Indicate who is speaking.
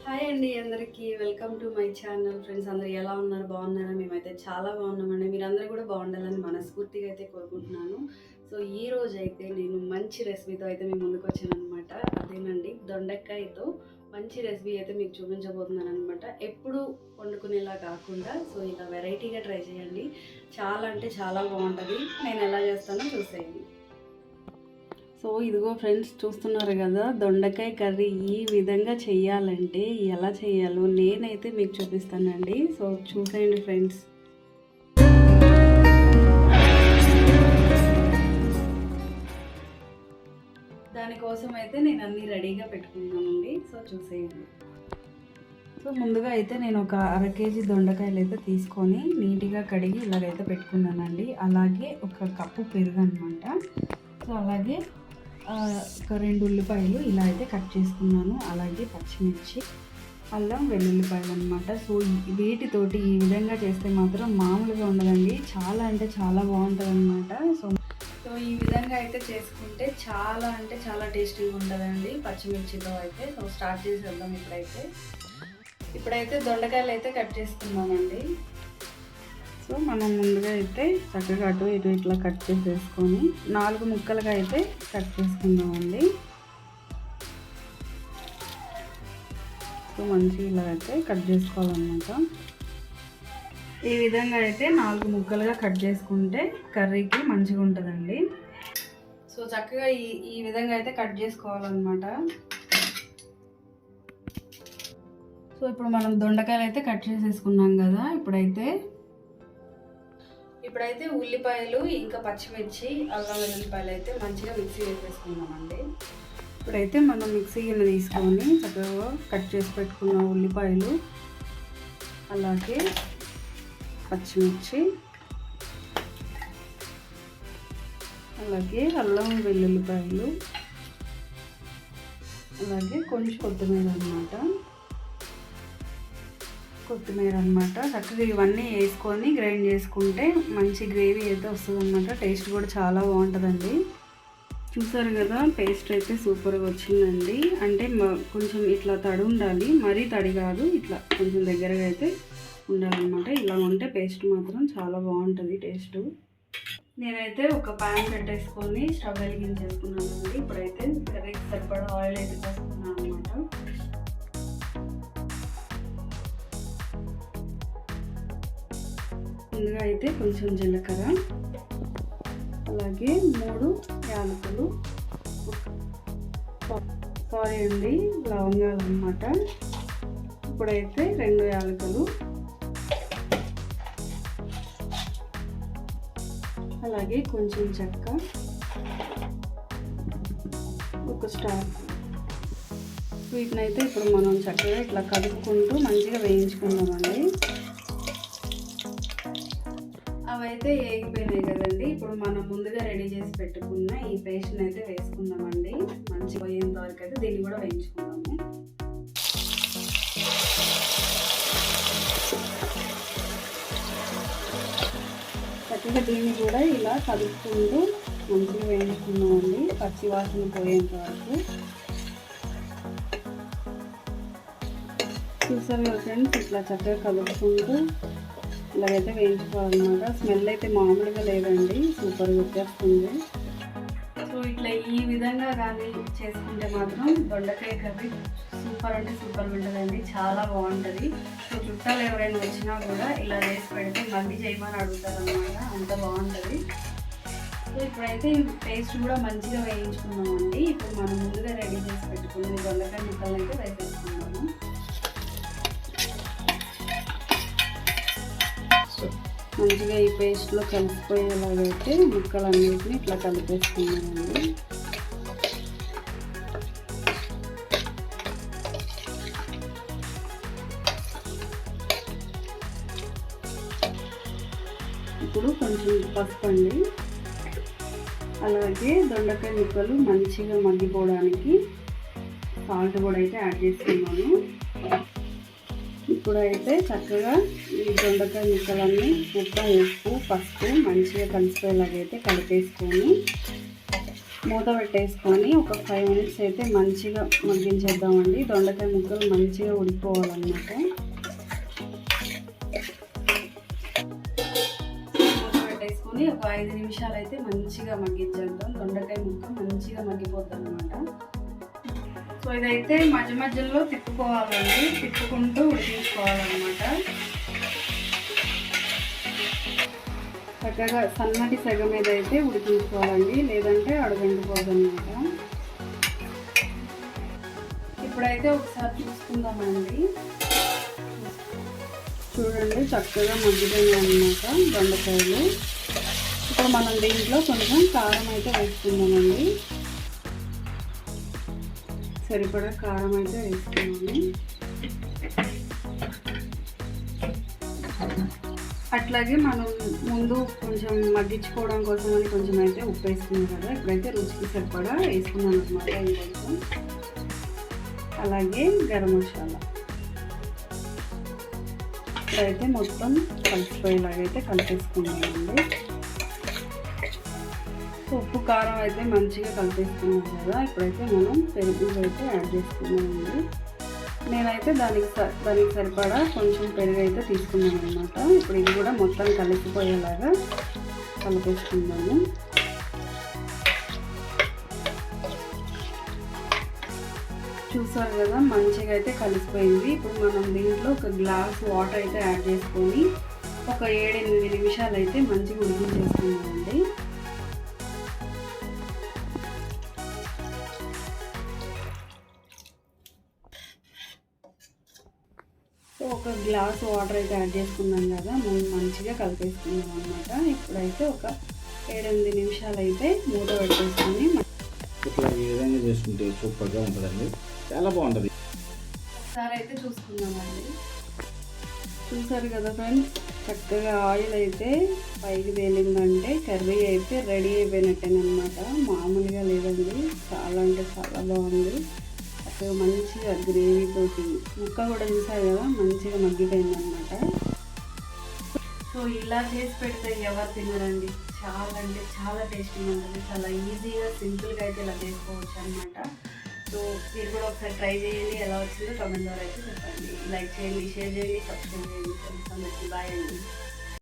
Speaker 1: Hi అండి అందరికీ welcome to my channel. Friends అందరూ ఎలా ఉన్నారు? బాగున్నారా? మేమైతే చాలా బాగున్నామండి. మీరందరూ కూడా బాగుండాలని మనస్ఫూర్తిగా అయితే కోరుకుంటున్నాను. సో ఈ రోజు అయితే నేను మంచి రెసిపీతో అయితే మీ ముందుకు వచ్చానమాట. అదేనండి, దొండకాయతో మంచి రెసిపీ అయితే మీకు చూపించబోతున్నాను అనమాట. ఎప్పుడు వండుకునేలా కాకుండా సో ఇలా వెరైటీగా ట్రై చేయండి. చాలా అంటే చాలా బాగుంటుంది. నేను ఎలా చేస్తానో చూసేయండి. సో ఇదిగో ఫ్రెండ్స్, చూస్తున్నారు కదా, దొండకాయ కర్రీ ఈ విధంగా చేయాలంటే ఎలా చేయాలో నేనైతే మీకు చూపిస్తానండి. సో చూసేయండి ఫ్రెండ్స్. దానికోసం అయితే నేను అన్నీ రెడీగా పెట్టుకున్నానండి. సో చూసేయండి. సో ముందుగా అయితే నేను ఒక 1/2 కేజీ దొండకాయలు అయితే తీసుకొని నీట్గా కడిగి ఇలాగైతే పెట్టుకున్నానండి. అలాగే ఒక కప్పు పెరుగు అనమాట. సో అలాగే ఒక 2 ఉల్లిపాయలు ఇలా అయితే కట్ చేసుకున్నాను. అలాగే పచ్చిమిర్చి, అల్లం వెల్లుల్లిపాయలు అనమాట. సో వీటితోటి ఈ విధంగా చేస్తే మాత్రం మామూలుగా ఉండదండి, చాలా అంటే చాలా బాగుంటుంది అనమాట. సో ఈ విధంగా అయితే చేసుకుంటే చాలా అంటే చాలా టేస్టీగా ఉంటుందండి పచ్చిమిర్చితో అయితే. సో స్టార్ట్ చేసేద్దాం. ఇప్పుడైతే దొండకాయలు అయితే కట్ చేసుకుందామండి. సో మనం ముందుగా అయితే చక్కగా అటు ఇటు ఇట్లా కట్ చేసేసుకొని 4 ముక్కలుగా అయితే కట్ చేసుకుందామండి. సో మంచిగా ఇలా అయితే కట్ చేసుకోవాలన్నమాట. ఈ విధంగా అయితే 4 ముక్కలుగా కట్ చేసుకుంటే కర్రీకి మంచిగా ఉంటుందండి. సో చక్కగా ఈ విధంగా అయితే కట్ చేసుకోవాలన్నమాట. సో ఇప్పుడు మనం దొండకాయలు అయితే కట్ చేసేసుకున్నాం కదా. ఇప్పుడైతే ఉల్లిపాయలు ఇంకా పచ్చిమిర్చి, అల్లం వెల్లుల్లిపాయలు అయితే మంచిగా మిక్సీ వేసేసుకున్నామండి. ఇప్పుడైతే మనం మిక్సీ గిన్నె తీసుకొని చక్కగా కట్ చేసి పెట్టుకున్న ఉల్లిపాయలు, అలాగే పచ్చిమిర్చి, అలాగే అల్లం వెల్లుల్లిపాయలు, అలాగే కొంచెం కొత్తిమీర అనమాట. చక్కగా ఇవన్నీ వేసుకొని గ్రైండ్ చేసుకుంటే మంచి గ్రేవీ అయితే వస్తుంది అనమాట. టేస్ట్ కూడా చాలా బాగుంటుందండి. చూసారు కదా, పేస్ట్ అయితే సూపర్గా వచ్చిందండి. అంటే కొంచెం ఇట్లా తడి ఉండాలి, మరీ తడి కాదు, ఇట్లా కొంచెం దగ్గరగా అయితే ఉండాలన్నమాట. ఇలా ఉంటే పేస్ట్ మాత్రం చాలా బాగుంటుంది టేస్ట్. నేనైతే ఒక ప్యాన్ పెట్టేసుకొని స్టవ్ వెలిగించేసుకున్నానండి. ఇప్పుడైతే కర్రీకి సరిపడా ఆయిల్ అయితే వేసుకున్నాను అనమాట. ముందుగా అయితే కొంచెం జీలకర్ర, అలాగే 3 యాలకులు, లవంగాలు అన్నమాట. ఇప్పుడైతే 2 యాలకులు, అలాగే కొంచెం చెక్క, ఒక స్టార్. వీటినైతే ఇప్పుడు మనం చక్కగా ఇట్లా కలుపుకుంటూ మంచిగా వేయించుకుందామండి. అవైతే వేగిపోయినాయి కదండి. ఇప్పుడు మనం ముందుగా రెడీ చేసి పెట్టుకున్న ఈ పేస్ట్ని అయితే వేసుకుందామండి. మంచిగా పోయేంత వరకు అయితే దీన్ని కూడా వేయించుకుందాము. చక్కగా దీన్ని కూడా ఇలా కలుపుకుంటూ మంచిగా వేయించుకుందామండి, పచ్చి వాసన పోయేంత వరకు. చూసారు కదా ఫ్రెండ్స్, ఇట్లా చక్కగా కలుపుకుంటూ ఇలాగైతే వేయించుకోవాలన్నమాట. స్మెల్ అయితే మామూలుగా లేదండి, సూపర్గా వచ్చేస్తుంది. సో ఇట్లా ఈ విధంగా కానీ చేసుకుంటే మాత్రం దొండకాయ కర్రీ సూపర్ అంటే సూపర్గా ఉంటుందండి, చాలా బాగుంటుంది. సో చుట్టాలు ఎవరైనా వచ్చినా కూడా ఇలా చేసి పెడితే మళ్ళీ చేయమని అడుగుతారనమాట, అంత బాగుంటుంది. సో ఇప్పుడైతే పేస్ట్ కూడా మంచిగా వేయించుకున్నామండి. ఇప్పుడు మనం ముందుగా రెడీ చేసి పెట్టుకున్న దొండకాయ ముక్కలు అయితే వేసేసుకున్నాము. మంచిగా ఈ పేస్ట్లో కలిసిపోయేలాగైతే ముక్కలన్నిటిని ఇట్లా కలిపేసుకున్నామండి. ఇప్పుడు కొంచెం పసుపు అండి, అలాగే దొండకాయ ముక్కలు మంచిగా మగ్గిపోవడానికి సాల్ట్ కూడా అయితే యాడ్ చేసుకున్నాను. ఇప్పుడైతే చక్కగా ఈ దొండకాయ ముక్కలన్నీ ఉప్పు, పసుపు మంచిగా కలిసిపోయేలాగైతే కలిపేసుకొని మూత పెట్టేసుకొని ఒక 5 మినిట్స్ అయితే మంచిగా మగ్గించేద్దామండి. దొండకాయ ముక్కలు మంచిగా ఉడికిపోవాలన్నమాట. మూత పెట్టేసుకొని ఒక 5 నిమిషాలు అయితే మంచిగా మగ్గించేద్దాం. దొండకాయ ముక్క మంచిగా మగ్గిపోద్ది అన్నమాట. సో ఇదైతే మధ్య మధ్యలో తిప్పుకోవాలండి, తిప్పుకుంటూ ఉడికించుకోవాలన్నమాట. చక్కగా సన్నటి సెగ మీద అయితే ఉడికించుకోవాలండి, లేదంటే అడుగంటిపోద్ది అన్నమాట. ఇప్పుడైతే ఒకసారి చూసుకుందామండి. చూడండి చక్కగా మగ్గిపోయింది అన్నమాట దొండకాయలు. ఇప్పుడు మనం దీంట్లో కొంచెం కారం అయితే వేసుకుందామండి. సరిపడా కారం అయితే వేసుకున్నాను. అట్లాగే మనం ముందు కొంచెం మగ్గించుకోవడం కోసం అని కొంచెం అయితే ఉప్పు వేసుకున్నాం కదా, ఇప్పుడైతే రుచికి సరిపడా వేసుకున్నాను అనమాట ఇంకొంచెం. అలాగే గరం మసాలా ఇప్పుడైతే మొత్తం కలిసిపోయేలాగైతే కలిపేసుకున్నామండి. ఉప్పు కారం అయితే మంచిగా కలిపేసుకున్నాం కదా, ఇప్పుడైతే మనం పెరుగు అయితే యాడ్ చేసుకున్నామండి. నేనైతే దానికి సరిపడా కొంచెం పెరుగు అయితే తీసుకున్నాను అనమాట. ఇప్పుడు ఇది కూడా మొత్తం కలిసిపోయేలాగా కలిపేసుకుందాము. చూసారు కదా మంచిగా అయితే కలిసిపోయింది. ఇప్పుడు మనం దీంట్లో ఒక గ్లాస్ వాటర్ అయితే యాడ్ చేసుకొని ఒక 7-8 నిమిషాలు అయితే మంచిగా ఉడికించేసుకున్నామండి. సో ఒక గ్లాస్ వాటర్ అయితే యాడ్ చేసుకున్నాం కదా, మనం మంచిగా కలిపేసుకున్నాం అనమాట. ఇప్పుడైతే ఒక 7-8 నిమిషాలు అయితే మూత పెట్టేసుకొని
Speaker 2: ఇట్లా ఈ విధంగా చేసుకుంటే సూపర్గా ఉంటుందండి, చాలా బాగుంటుంది.
Speaker 1: ఒకసారి అయితే చూసుకుందామండి. చూసారు కదా ఫ్రెండ్స్, చక్కగా ఆయిల్ అయితే పైకి తేలిందంటే కర్రీ అయితే రెడీ అయిపోయినట్టేనమాట. మామూలుగా లేదండి, చాలా అంటే చాలా బాగుంది. అసలు మంచిగా గ్రేవీ తోటి ముక్క కూడా చూసారు కదా మంచిగా మగ్గిపోయింది అనమాట. సో ఇలా చేసి పెడితే ఎవరు తినరండి, చాలా అంటే చాలా టేస్టీగా ఉంటుంది. చాలా ఈజీగా సింపుల్గా అయితే ఇలా చేసుకోవచ్చు అనమాట. సో మీరు కూడా ఒకసారి ట్రై చేయండి, ఎలా వచ్చిందో కామెంట్ ద్వారా అయితే చెప్పండి. లైక్ చేయండి, షేర్ చేయండి, సబ్స్క్రైబ్ చేయండి. బాయ్ అండి.